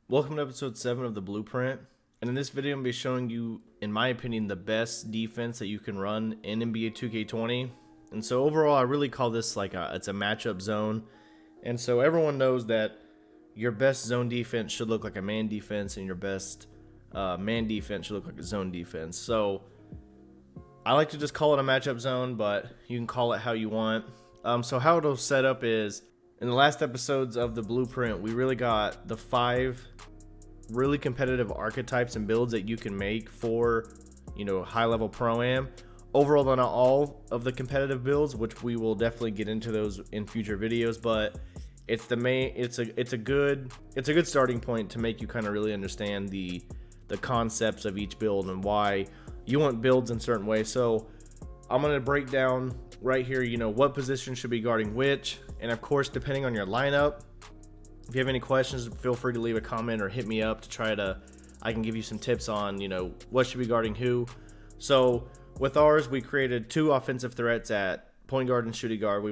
Welcome to episode 7 of the Blueprint, and in this video I'm going to be showing you, in my opinion, the best defense that you can run in NBA 2K20. And so overall I really call this it's a matchup zone, and so everyone knows that your best zone defense should look like a man defense and your best man defense should look like a zone defense. So I like to just call it a matchup zone, but you can call it how you want. So how it'll set up is, in the last episodes of the Blueprint, we really got the 5 really competitive archetypes and builds that you can make for, high-level Pro-Am. Overall, they're not all of the competitive builds, which we will definitely get into those in future videos, but it's the main. It's a good starting point to make you kind of really understand the concepts of each build and why you want builds in certain ways. So I'm gonna break down right here, what position should be guarding which. And of course, depending on your lineup, if you have any questions, feel free to leave a comment or hit me up to I can give you some tips on, what should be guarding who. So with ours, we created 2 offensive threats at point guard and shooting guard.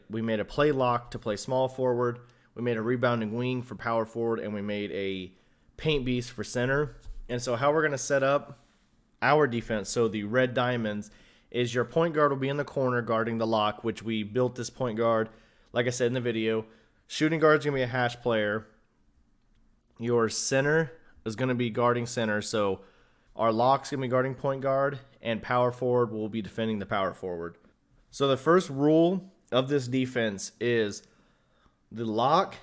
We made a play lock to play small forward. We made a rebounding wing for power forward, and we made a paint beast for center. And so how we're going to set up our defense, so the red diamonds, is your point guard will be in the corner guarding the lock, which we built this point guard. Like I said in the video, shooting guard is going to be a hash player. Your center is going to be guarding center. So our lock's going to be guarding point guard, and power forward will be defending the power forward. So the first rule of this defense is the lock,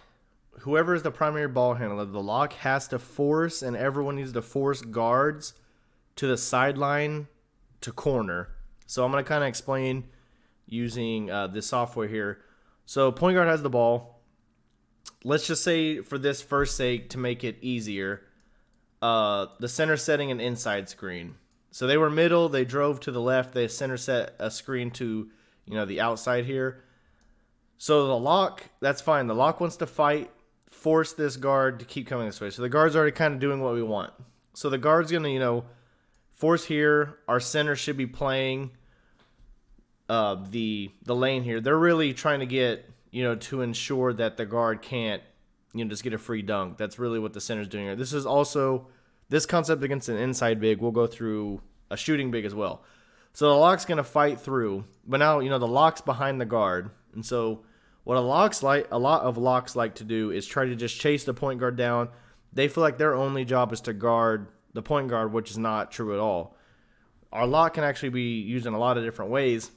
whoever is the primary ball handler, the lock has to force, and everyone needs to force guards to the sideline to corner. So I'm going to kind of explain using this software here. So point guard has the ball. Let's just say, for this first sake, to make it easier, the center setting an inside screen. So they were middle, they drove to the left, the center set a screen to, the outside here. So the lock, that's fine. The lock wants to fight, force this guard to keep coming this way. So the guard's already kind of doing what we want. So the guard's going to, force here. Our center should be playing the lane here. They're really trying to get, to ensure that the guard can't, just get a free dunk. That's really what the center's doing here. This is also, this concept against an inside big, we'll go through a shooting big as well. So the lock's going to fight through, but now, the lock's behind the guard. And so what a lot of locks like to do is try to just chase the point guard down. They feel like their only job is to guard the point guard, which is not true at all. Our lock can actually be used in a lot of different ways,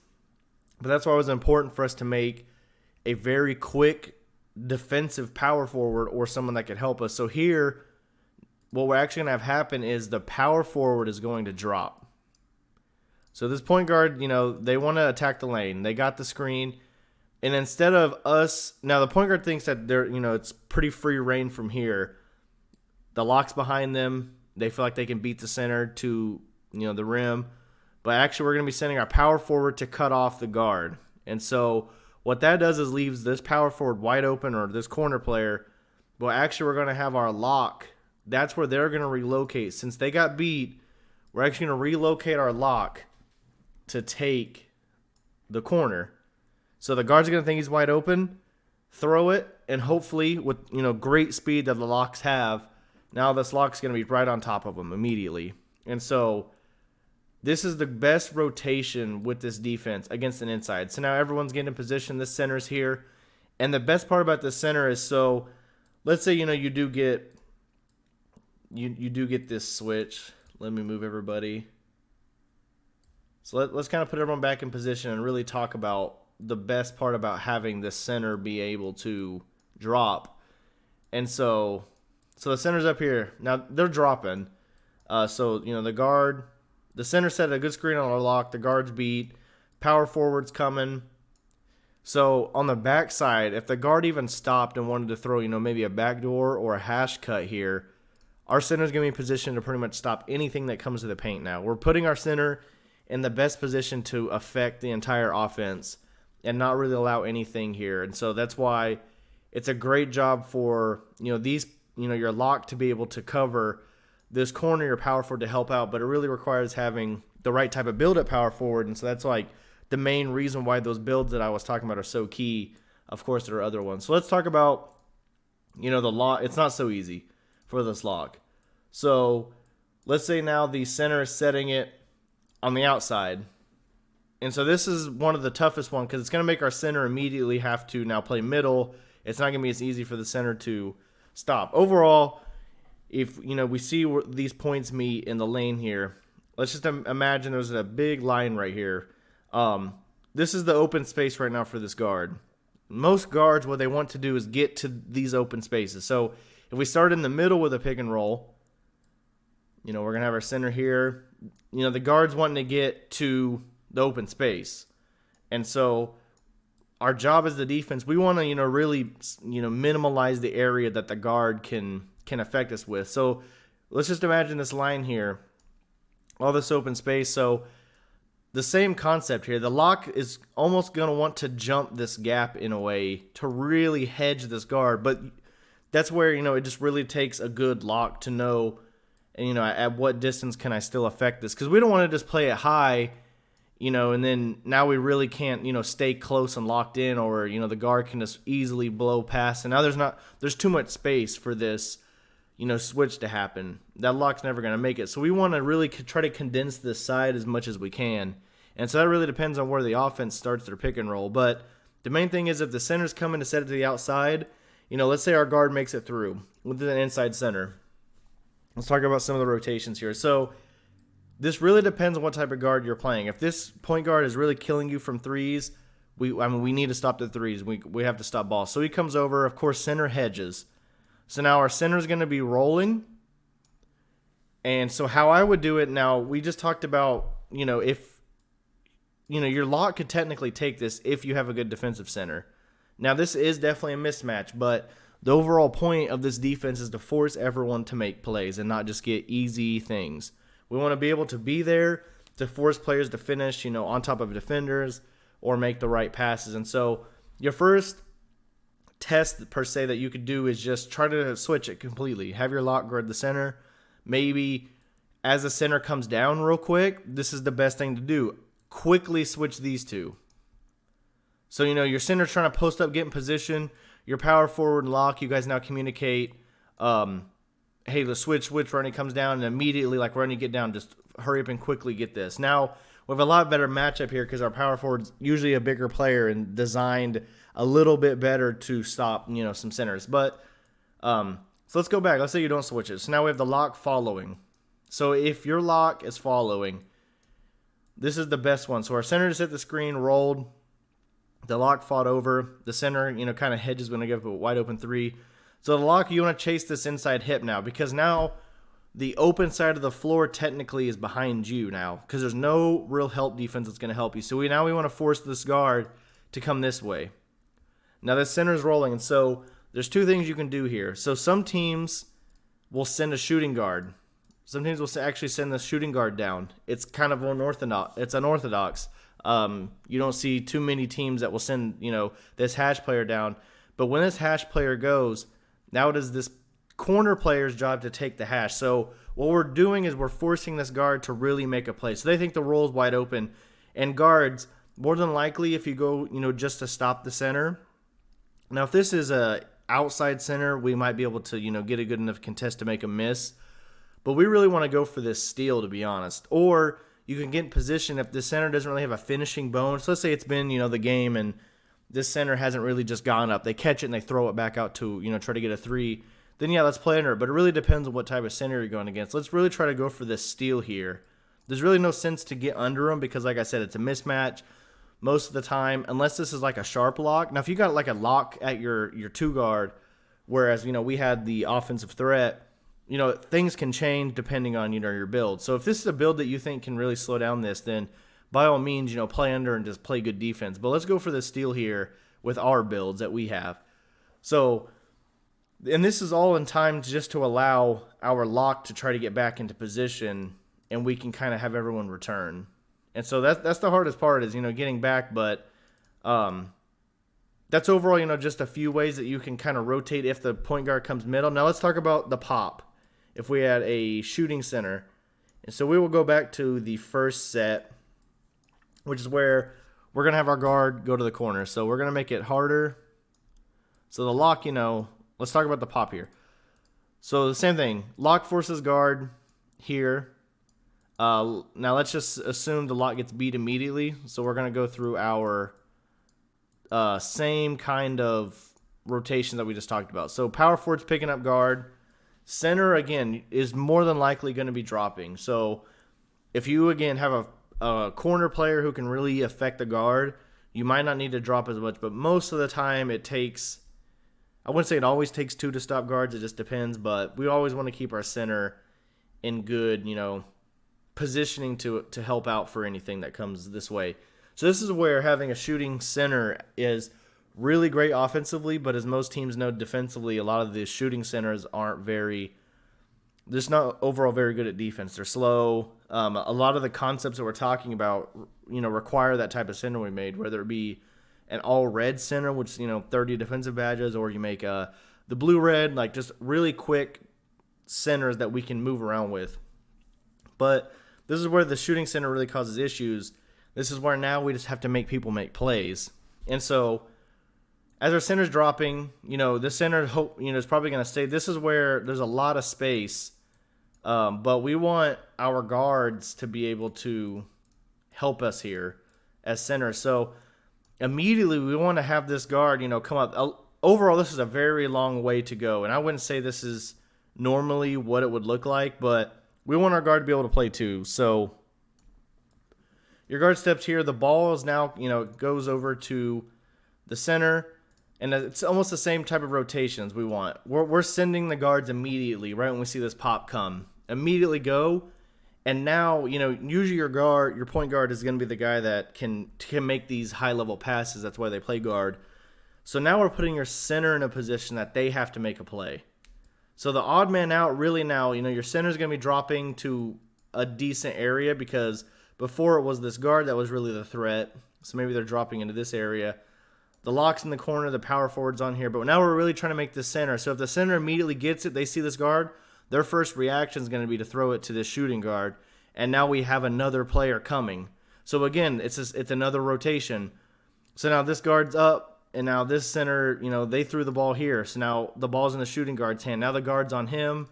but that's why it was important for us to make a very quick defensive power forward or someone that could help us. So here, what we're actually going to have happen is the power forward is going to drop. So this point guard, they want to attack the lane. They got the screen, and instead of us, now the point guard thinks that they're, it's pretty free reign from here. The lock's behind them. They feel like they can beat the center to, the rim. But actually, we're going to be sending our power forward to cut off the guard. And so what that does is leaves this power forward wide open, or this corner player. But actually, we're going to have our lock. That's where they're going to relocate. Since they got beat, we're actually going to relocate our lock to take the corner. So the guard's going to think he's wide open, throw it, and hopefully with, great speed that the locks have, now this lock's going to be right on top of him immediately. And so this is the best rotation with this defense against an inside. So now everyone's getting in position. This center's here. And the best part about this center is, so let's say, you do get this switch. Let me move everybody. So let's kind of put everyone back in position and really talk about the best part about having the center be able to drop. And so the center's up here. Now they're dropping. So, the center set a good screen on our lock. The guard's beat. Power forward's coming. So on the back side, if the guard even stopped and wanted to throw, maybe a backdoor or a hash cut here, our center's going to be in position to pretty much stop anything that comes to the paint now. We're putting our center in the best position to affect the entire offense and not really allow anything here. And so that's why it's a great job for, your lock to be able to cover this corner, your power forward to help out, but it really requires having the right type of build at power forward. And so that's the main reason why those builds that I was talking about are so key. Of course, there are other ones. So let's talk about, the lock. It's not so easy. for this lock. So let's say now the center is setting it on the outside. And so this is one of the toughest ones because it's going to make our center immediately have to now play middle. It's not going to be as easy for the center to stop. Overall, if we see where these points meet in the lane here, let's just imagine there's a big line right here. This is the open space right now for this guard. Most guards, what they want to do is get to these open spaces. So if we start in the middle with a pick and roll, we're going to have our center here. The guard's wanting to get to the open space. And so our job as the defense, we want to, really, minimize the area that the guard can affect us with. So let's just imagine this line here, all this open space. So the same concept here. The lock is almost going to want to jump this gap in a way to really hedge this guard. But that's where, it just really takes a good lock to know, at what distance can I still affect this? Because we don't want to just play it high, and then now we really can't, stay close and locked in, or, the guard can just easily blow past. And now there's too much space for this, switch to happen. That lock's never going to make it. So we want to really try to condense this side as much as we can. And so that really depends on where the offense starts their pick and roll. But the main thing is if the center's coming to set it to the outside, let's say our guard makes it through with an inside center. Let's talk about some of the rotations here. So this really depends on what type of guard you're playing. If this point guard is really killing you from threes, we need to stop the threes. We have to stop balls. So he comes over. Of course, center hedges. So now our center is going to be rolling. And so how I would do it now, we just talked about, if, your lock could technically take this if you have a good defensive center. Now, this is definitely a mismatch, but the overall point of this defense is to force everyone to make plays and not just get easy things. We want to be able to be there to force players to finish, on top of defenders or make the right passes. And so your first test per se that you could do is just try to switch it completely. Have your lock guard the center. Maybe as the center comes down real quick, this is the best thing to do. Quickly switch these two. So, your center trying to post up, get in position. Your power forward and lock, you guys now communicate, hey, let's switch when he comes down, and immediately, like when you get down, just hurry up and quickly get this. Now, we have a lot better matchup here because our power forward's usually a bigger player and designed a little bit better to stop, some centers. But, so let's go back. Let's say you don't switch it. So now we have the lock following. So if your lock is following, this is the best one. So our center just hit the screen, rolled. The lock fought over. The center, kind of hedges when I give a wide open three. So the lock, you want to chase this inside hip now because now the open side of the floor technically is behind you now because there's no real help defense that's going to help you. So we want to force this guard to come this way. Now the center's rolling, and so there's two things you can do here. So some teams will send a shooting guard. Some teams will actually send the shooting guard down. It's kind of unorthodox. It's unorthodox. You don't see too many teams that will send, this hash player down. But when this hash player goes, now it is this corner player's job to take the hash. So what we're doing is we're forcing this guard to really make a play. So they think the roll is wide open. And guards, more than likely, if you go, just to stop the center. Now, if this is a outside center, we might be able to, get a good enough contest to make a miss. But we really want to go for this steal, to be honest. Or you can get in position if the center doesn't really have a finishing bone. So let's say it's been, the game and this center hasn't really just gone up. They catch it and they throw it back out to, try to get a three. Then, let's play under it. But it really depends on what type of center you're going against. Let's really try to go for this steal here. There's really no sense to get under them because, like I said, it's a mismatch most of the time, unless this is like a sharp lock. Now, if you got like a lock at your two guard, whereas, we had the offensive threat, things can change depending on, your build. So if this is a build that you think can really slow down this, then by all means, play under and just play good defense. But let's go for this steal here with our builds that we have. So, and this is all in time just to allow our lock to try to get back into position and we can kind of have everyone return. And so that's the hardest part is, getting back. But that's overall, just a few ways that you can kind of rotate if the point guard comes middle. Now let's talk about the pop. If we had a shooting center. And so we will go back to the first set, which is where we're going to have our guard go to the corner. So we're going to make it harder. So the lock, let's talk about the pop here. So the same thing. Lock forces guard here. Now let's just assume the lock gets beat immediately. So we're going to go through our same kind of rotation that we just talked about. So power forward's picking up guard. Center, again, is more than likely going to be dropping. So if you, again, have a corner player who can really affect the guard, you might not need to drop as much. But most of the time it takes, I wouldn't say it always takes 2 to stop guards. It just depends. But we always want to keep our center in good, positioning to help out for anything that comes this way. So this is where having a shooting center is really great offensively, but as most teams know, defensively, a lot of the shooting centers aren't just not overall very good at defense. They're slow. A lot of the concepts that we're talking about, require that type of center we made, whether it be an all-red center, which, 30 defensive badges, or you make the blue-red, like just really quick centers that we can move around with. But this is where the shooting center really causes issues. This is where now we just have to make people make plays. And so as our center's dropping, this center is probably going to stay. This is where there's a lot of space, but we want our guards to be able to help us here as center. So immediately we want to have this guard, come up. Overall, this is a very long way to go, and I wouldn't say this is normally what it would look like, but we want our guard to be able to play too. So your guard steps here. The ball is now, goes over to the center. And it's almost the same type of rotations we want. We're sending the guards immediately, right when we see this pop come. Immediately go. And now, usually your point guard is going to be the guy that can make these high-level passes. That's why they play guard. So now we're putting your center in a position that they have to make a play. So the odd man out, really now, your center is going to be dropping to a decent area, because before it was this guard that was really the threat. So maybe they're dropping into this area. The lock's in the corner, the power forward's on here. But now we're really trying to make the center. So if the center immediately gets it, they see this guard, their first reaction is going to be to throw it to this shooting guard. And now we have another player coming. So again, it's another rotation. So now this guard's up, and now this center, they threw the ball here. So now the ball's in the shooting guard's hand. Now the guard's on him.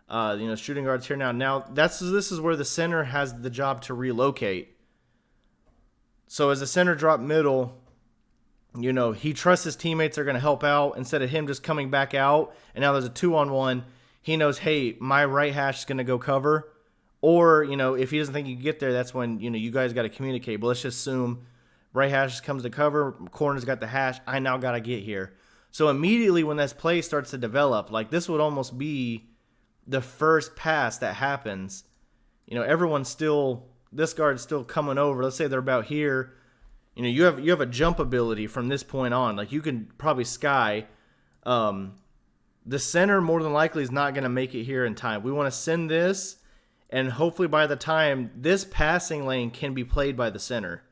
Shooting guard's here now. Now this is where the center has the job to relocate. So as the center drop middle, he trusts his teammates are going to help out instead of him just coming back out. And now there's a 2-on-1. He knows, hey, my right hash is going to go cover. Or, if he doesn't think you can get there, that's when, you guys got to communicate. But let's just assume right hash comes to cover, corner's got the hash, I now got to get here. So immediately when this play starts to develop, like this would almost be the first pass that happens. This guard's still coming over. Let's say they're about here. You have a jump ability from this point on. Like you can probably sky. The center more than likely is not going to make it here in time. We want to send this, and hopefully by the time this passing lane can be played by the center.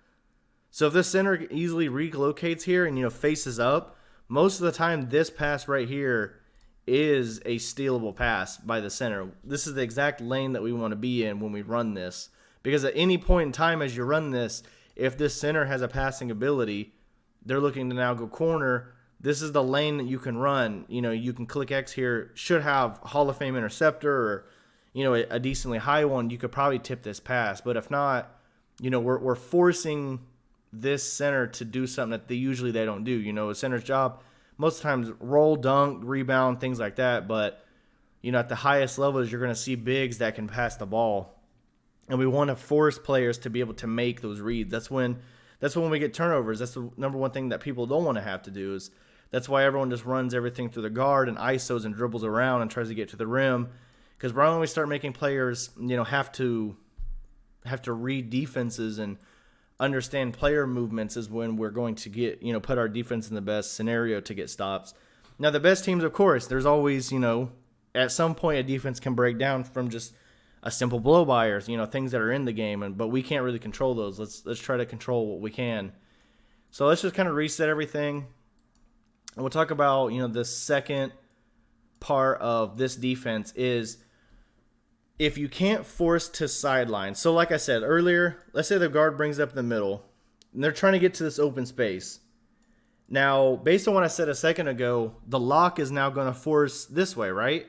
So if the center easily relocates here and faces up, most of the time this pass right here is a stealable pass by the center. This is the exact lane that we want to be in when we run this, because at any point in time as you run this, if this center has a passing ability, they're looking to now go corner. This is the lane that you can run. You can click X here. Should have Hall of Fame interceptor or, a decently high one. You could probably tip this pass. But if not, we're forcing this center to do something that they don't do. A center's job, most of the times, roll, dunk, rebound, things like that. But, at the highest levels, you're going to see bigs that can pass the ball. And we want to force players to be able to make those reads. That's when we get turnovers. That's the number one thing that people don't want to have to do. That's why everyone just runs everything through the guard and ISOs and dribbles around and tries to get to the rim. Because right when we start making players, have to read defenses and understand player movements is when we're going to get, put our defense in the best scenario to get stops. Now the best teams, of course, there's always, at some point a defense can break down from just a simple blow by, or things that are in the game, but we can't really control those. Let's try to control what we can. So let's just kind of reset everything, and we'll talk about the second part of this defense is if you can't force to sideline. So like I said earlier, let's say the guard brings up the middle, and they're trying to get to this open space. Now, based on what I said a second ago, the lock is now going to force this way, right?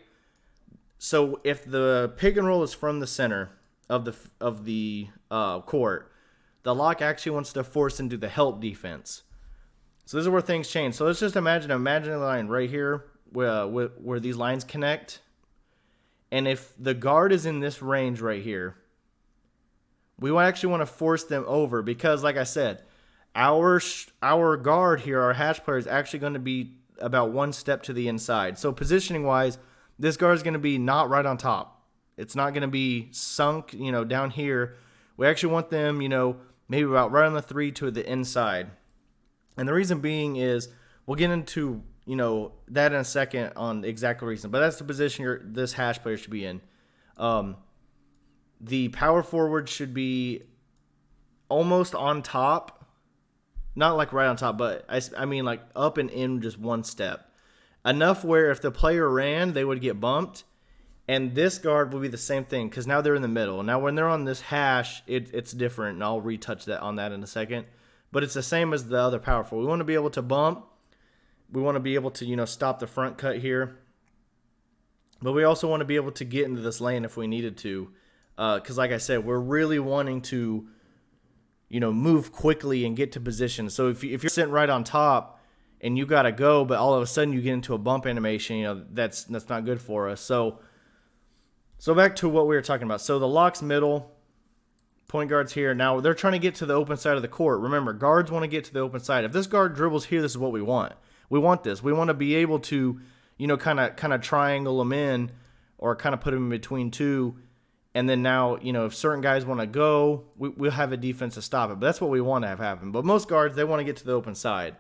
So if the pick and roll is from the center of the court, the lock actually wants to force into the help defense. So this is where things change. So let's just imagine a line right here where these lines connect. And if the guard is in this range right here, we actually want to force them over because, like I said, our guard here, our hash player, is actually going to be about one step to the inside. So positioning-wise, this guard is going to be not right on top. It's not going to be sunk, down here. We actually want them, maybe about right on the 3 to the inside. And the reason being is we'll get into, that in a second on the exact reason. But that's the position this hash player should be in. The power forward should be almost on top. Not like right on top, but I mean like up and in just one step. Enough where if the player ran, they would get bumped. And this guard will be the same thing because now they're in the middle. Now when they're on this hash, it's different, and I'll retouch on that in a second. But it's the same as the other power forward. We want to be able to bump. We want to be able to, stop the front cut here. But we also want to be able to get into this lane if we needed to. Because like I said, we're really wanting to, move quickly and get to position. So if you're sitting right on top and you got to go, but all of a sudden you get into a bump animation, that's not good for us. So back to what we were talking about. So the lock's middle, point guard's here. Now they're trying to get to the open side of the court. Remember, guards want to get to the open side. If this guard dribbles here, this is what we want. We want this. We want to be able to, kind of triangle them in or kind of put them in between two. And then now, if certain guys want to go, we'll have a defense to stop it. But that's what we want to have happen. But most guards, they want to get to the open side.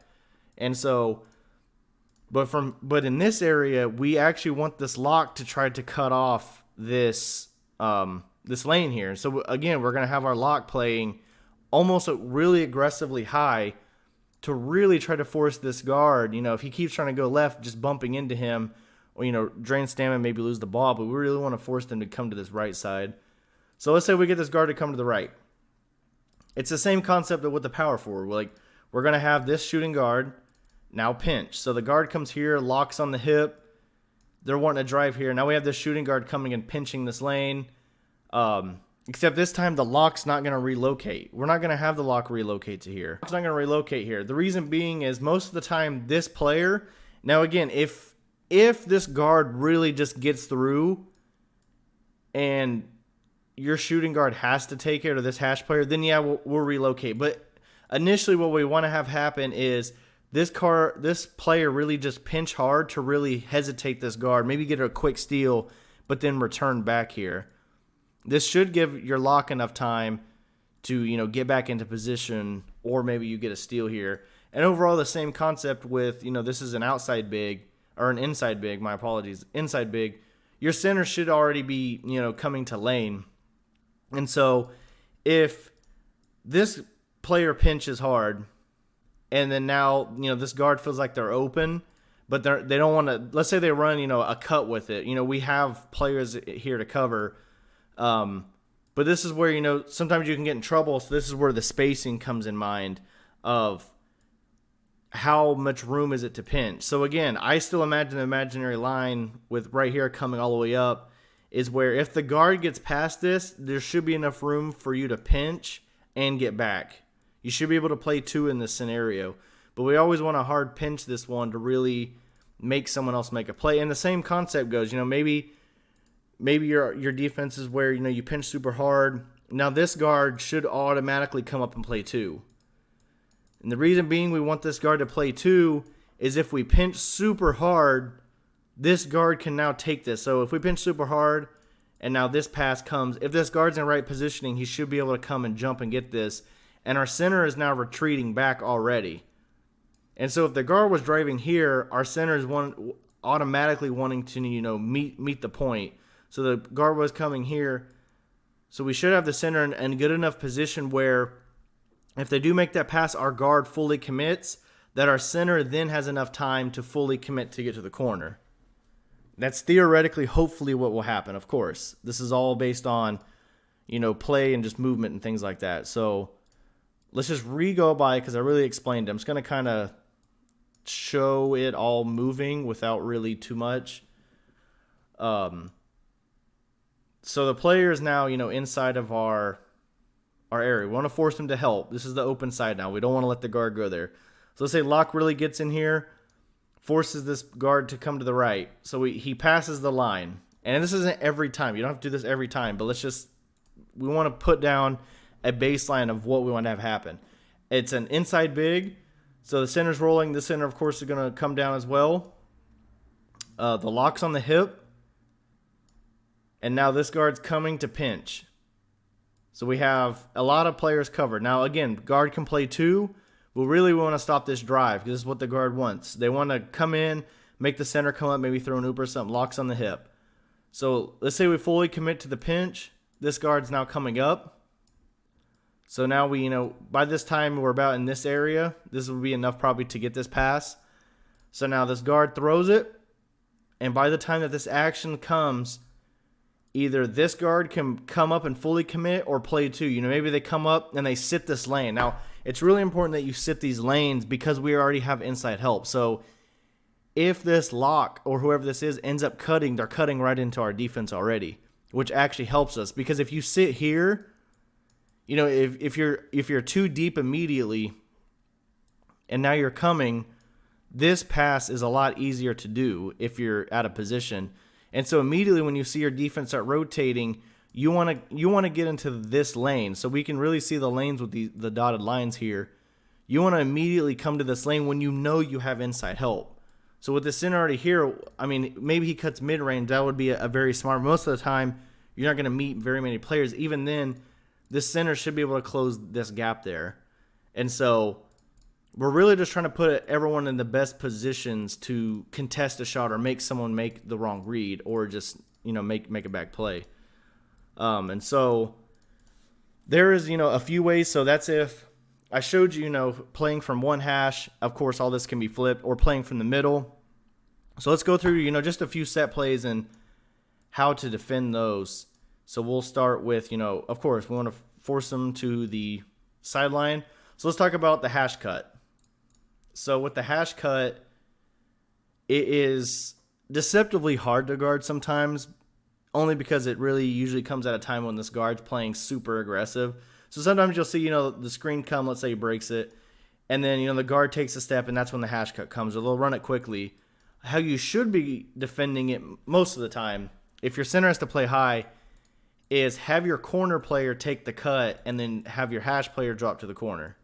And so, but in this area, we actually want this lock to try to cut off this lane here. So again, we're going to have our lock playing almost really aggressively high to really try to force this guard. If he keeps trying to go left, just bumping into him, or, drain stamina, maybe lose the ball, but we really want to force them to come to this right side. So let's say we get this guard to come to the right. It's the same concept with the power forward. We're going to have this shooting guard now pinch. So the guard comes here, locks on the hip. They're wanting to drive here. Now we have this shooting guard coming and pinching this lane. Except this time the lock's not going to relocate. We're not going to have the lock relocate to here. It's not going to relocate here. The reason being is most of the time this player, now again, if this guard really just gets through and your shooting guard has to take it or this hash player, then yeah, we'll relocate. But initially what we want to have happen is this player really just pinch hard to really hesitate this guard, maybe get a quick steal, but then return back here. This should give your lock enough time to, get back into position, or maybe you get a steal here. And overall, the same concept with, this is an outside big, or an inside big, my apologies, inside big. Your center should already be, coming to lane. And so if this player pinches hard, and then now, this guard feels like they're open, but they don't want to, let's say they run, a cut with it. We have players here to cover. But this is where, sometimes you can get in trouble. So this is where the spacing comes in mind of how much room is it to pinch. So again, I still imagine the imaginary line with right here coming all the way up is where if the guard gets past this, there should be enough room for you to pinch and get back. You should be able to play two in this scenario. But we always want to hard pinch this one to really make someone else make a play. And the same concept goes, maybe your defense is where, you pinch super hard. Now this guard should automatically come up and play two. And the reason being we want this guard to play two is if we pinch super hard, this guard can now take this. So if we pinch super hard and now this pass comes, if this guard's in right positioning, he should be able to come and jump and get this. And our center is now retreating back already. And so if the guard was driving here, our center is automatically wanting to, meet the point. So the guard was coming here. So we should have the center in good enough position where if they do make that pass, our guard fully commits, that our center then has enough time to fully commit to get to the corner. That's theoretically, hopefully, what will happen, of course. This is all based on, play and just movement and things like that. So let's just re-go by because I really explained it. I'm just going to kind of show it all moving without really too much. So the player is now, inside of our area. We want to force him to help. This is the open side now. We don't want to let the guard go there. So let's say Locke really gets in here, forces this guard to come to the right. So he passes the line. And this isn't every time. You don't have to do this every time, but we want to put down a baseline of what we want to have happen. It's an inside big. So the center's rolling. The center, of course, is going to come down as well. The lock's on the hip. And now this guard's coming to pinch. So we have a lot of players covered. Now, again, guard can play two. But really, we want to stop this drive because this is what the guard wants. They want to come in, make the center come up, maybe throw an oop or something, locks on the hip. So let's say we fully commit to the pinch. This guard's now coming up. So now we, by this time we're about in this area. This will be enough probably to get this pass. So now this guard throws it. And by the time that this action comes, either this guard can come up and fully commit or play two. Maybe they come up and they sit this lane. Now, it's really important that you sit these lanes because we already have inside help. So if this lock or whoever this is ends up cutting, they're cutting right into our defense already, which actually helps us. Because if you sit here, if you're too deep immediately and now you're coming, this pass is a lot easier to do if you're out of position. And so immediately when you see your defense start rotating, you want to get into this lane. So we can really see the lanes with the dotted lines here. You want to immediately come to this lane when you know you have inside help. So with the center already here, maybe he cuts mid-range. That would be a very smart. Most of the time, you're not going to meet very many players. Even then, this center should be able to close this gap there. And so we're really just trying to put everyone in the best positions to contest a shot or make someone make the wrong read or just, make a back play. And so there is, a few ways. So that's if I showed you, playing from one hash. Of course, all this can be flipped or playing from the middle. So let's go through, just a few set plays and how to defend those. So we'll start with, of course, we want to force them to the sideline. So let's talk about the hash cut. So with the hash cut, it is deceptively hard to guard sometimes, only because it really usually comes at a time when this guard's playing super aggressive. So sometimes you'll see, the screen come, let's say he breaks it, and then, the guard takes a step, and that's when the hash cut comes, or they'll run it quickly. How you should be defending it most of the time, if your center has to play high, is have your corner player take the cut and then have your hash player drop to the corner.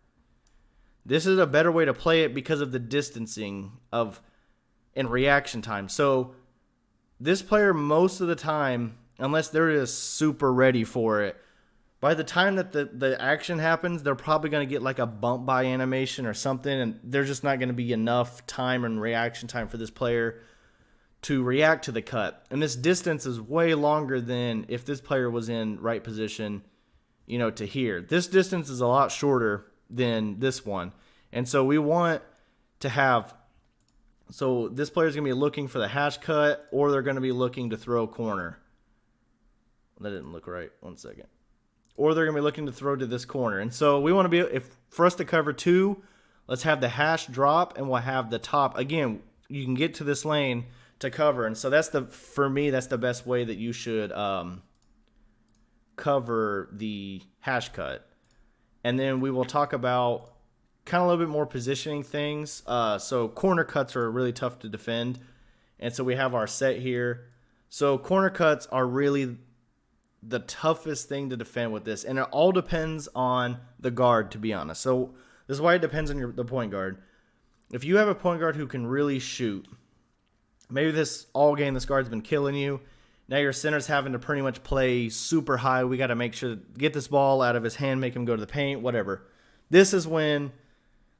This is a better way to play it because of the distancing and reaction time. So this player, most of the time, unless they're just super ready for it, by the time that the action happens, they're probably going to get like a bump by animation or something, and there's just not going to be enough time and reaction time for this player to react to the cut. And this distance is way longer than if this player was in right position, to here. This distance is a lot shorter than this one. And so we want to have, so this player is going to be looking for the hash cut, or they're going to be looking to throw corner. That didn't look right. 1 second. Or they're going to be looking to throw to this corner. And so we want to be, for us to cover two, let's have the hash drop and we'll have the top. Again, you can get to this lane to cover. And so for me, that's the best way that you should cover the hash cut. And then we will talk about kind of a little bit more positioning things. So corner cuts are really tough to defend. And so we have our set here. So corner cuts are really the toughest thing to defend with this. And it all depends on the guard, to be honest. So this is why it depends on the point guard. If you have a point guard who can really shoot, maybe this guard's been killing you. Now your center's having to pretty much play super high. We got to make sure to get this ball out of his hand, make him go to the paint, whatever. This is when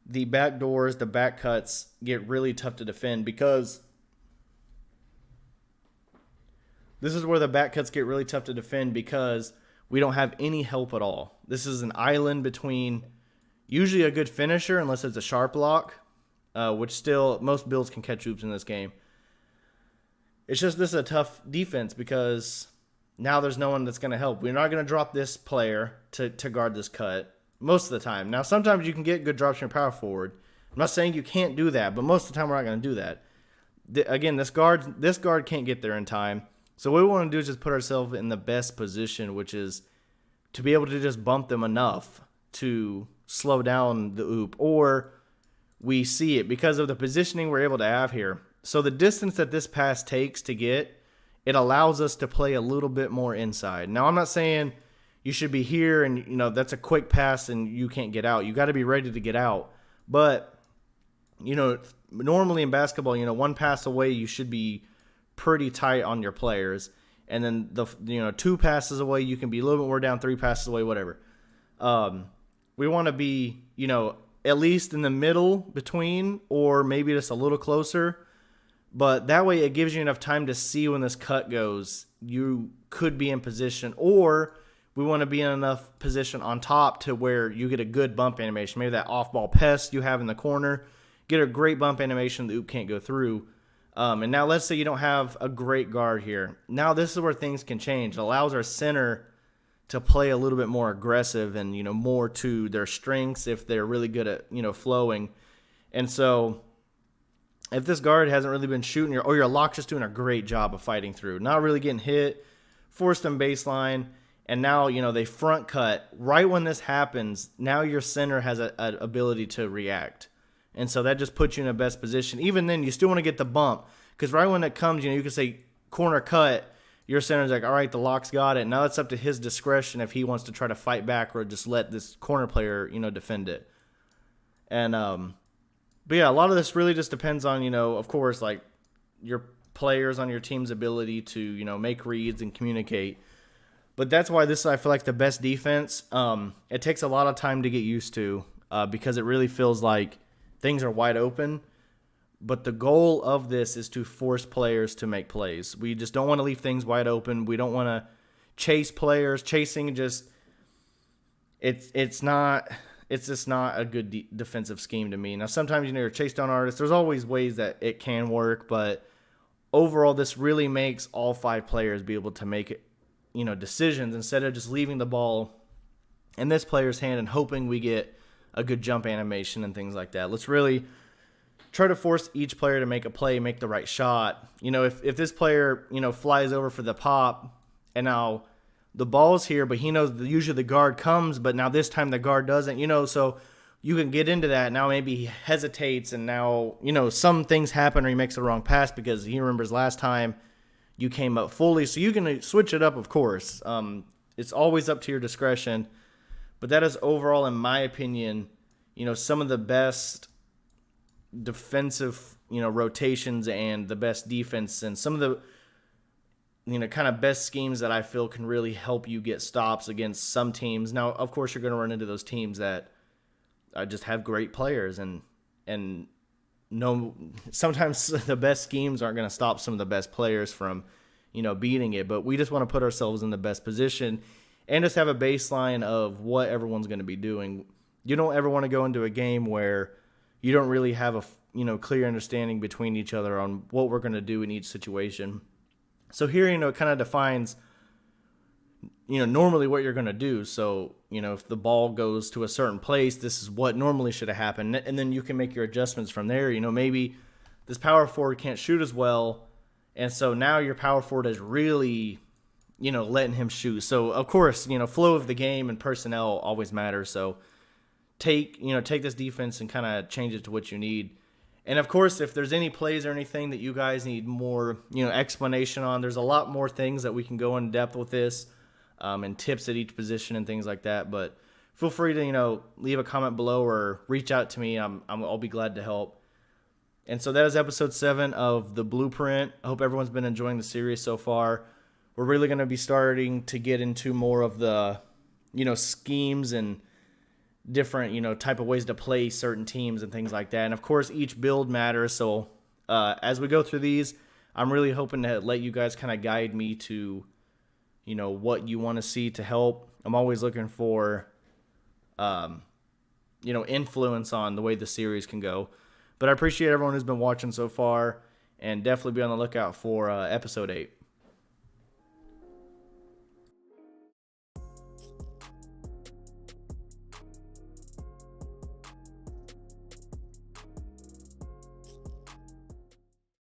the back doors, the back cuts get really tough to defend because we don't have any help at all. This is an island between usually a good finisher, unless it's a sharp lock, which still most builds can catch oops in this game. It's just this is a tough defense because now there's no one that's going to help. We're not going to drop this player to guard this cut most of the time. Now, sometimes you can get good drops from your power forward. I'm not saying you can't do that, but most of the time we're not going to do that. Again, this guard can't get there in time. So what we want to do is just put ourselves in the best position, which is to be able to just bump them enough to slow down the oop, or we see it because of the positioning we're able to have here. So the distance that this pass takes to get, it allows us to play a little bit more inside. Now, I'm not saying you should be here and, that's a quick pass and you can't get out. You got to be ready to get out. But, normally in basketball, one pass away, you should be pretty tight on your players. And then two passes away, you can be a little bit more down, 3 passes away, whatever. We want to be, at least in the middle between, or maybe just a little closer. But that way it gives you enough time to see when this cut goes. You could be in position, or we want to be in enough position on top to where you get a good bump animation. Maybe that off-ball pest you have in the corner, get a great bump animation the oop can't go through. And now let's say you don't have a great guard here. Now this is where things can change. It allows our center to play a little bit more aggressive and, more to their strengths if they're really good at, flowing. And so if this guard hasn't really been shooting, or your lock's just doing a great job of fighting through, not really getting hit, force them baseline, and now, they front cut. Right when this happens, now your center has an ability to react. And so that just puts you in the best position. Even then, you still want to get the bump, because right when it comes, you can say corner cut, your center's like, all right, the lock's got it. Now it's up to his discretion if he wants to try to fight back or just let this corner player, defend it. And, but yeah, a lot of this really just depends on, of course, like your players on your team's ability to, make reads and communicate. But that's why this, I feel like, the best defense. It takes a lot of time to get used to because it really feels like things are wide open. But the goal of this is to force players to make plays. We just don't want to leave things wide open. We don't want to chase players. Chasing it's just not a good defensive scheme to me. Now, sometimes, you're chase down artists. There's always ways that it can work, but overall, this really makes all 5 players be able to make decisions instead of just leaving the ball in this player's hand and hoping we get a good jump animation and things like that. Let's really try to force each player to make a play, make the right shot. If this player, flies over for the pop, and now the ball's here, but he knows usually the guard comes, but now this time the guard doesn't, so you can get into that. Now maybe he hesitates, and now, some things happen, or he makes the wrong pass because he remembers last time you came up fully. So you can switch it up, of course. It's always up to your discretion. But that is overall, in my opinion, some of the best defensive, rotations and the best defense and some of the, kind of best schemes that I feel can really help you get stops against some teams. Now, of course, you're going to run into those teams that just have great players and no, sometimes the best schemes aren't going to stop some of the best players from, beating it. But we just want to put ourselves in the best position and just have a baseline of what everyone's going to be doing. You don't ever want to go into a game where you don't really have a, clear understanding between each other on what we're going to do in each situation. So here, it kind of defines, normally what you're going to do. So, if the ball goes to a certain place, this is what normally should have happened. And then you can make your adjustments from there. Maybe this power forward can't shoot as well. And so now your power forward is really, letting him shoot. So, of course, flow of the game and personnel always matters. So take this defense and kind of change it to what you need. And, of course, if there's any plays or anything that you guys need more, explanation on, there's a lot more things that we can go in depth with this. And tips at each position and things like that. But feel free to, leave a comment below or reach out to me. I'll be glad to help. And so that is episode 7 of The Blueprint. I hope everyone's been enjoying the series so far. We're really going to be starting to get into more of the, schemes and different, type of ways to play certain teams and things like that. And, of course, each build matters. So as we go through these, I'm really hoping to let you guys kind of guide me to what you want to see to help. I'm always looking for, influence on the way the series can go. But I appreciate everyone who's been watching so far, and definitely be on the lookout for episode 8.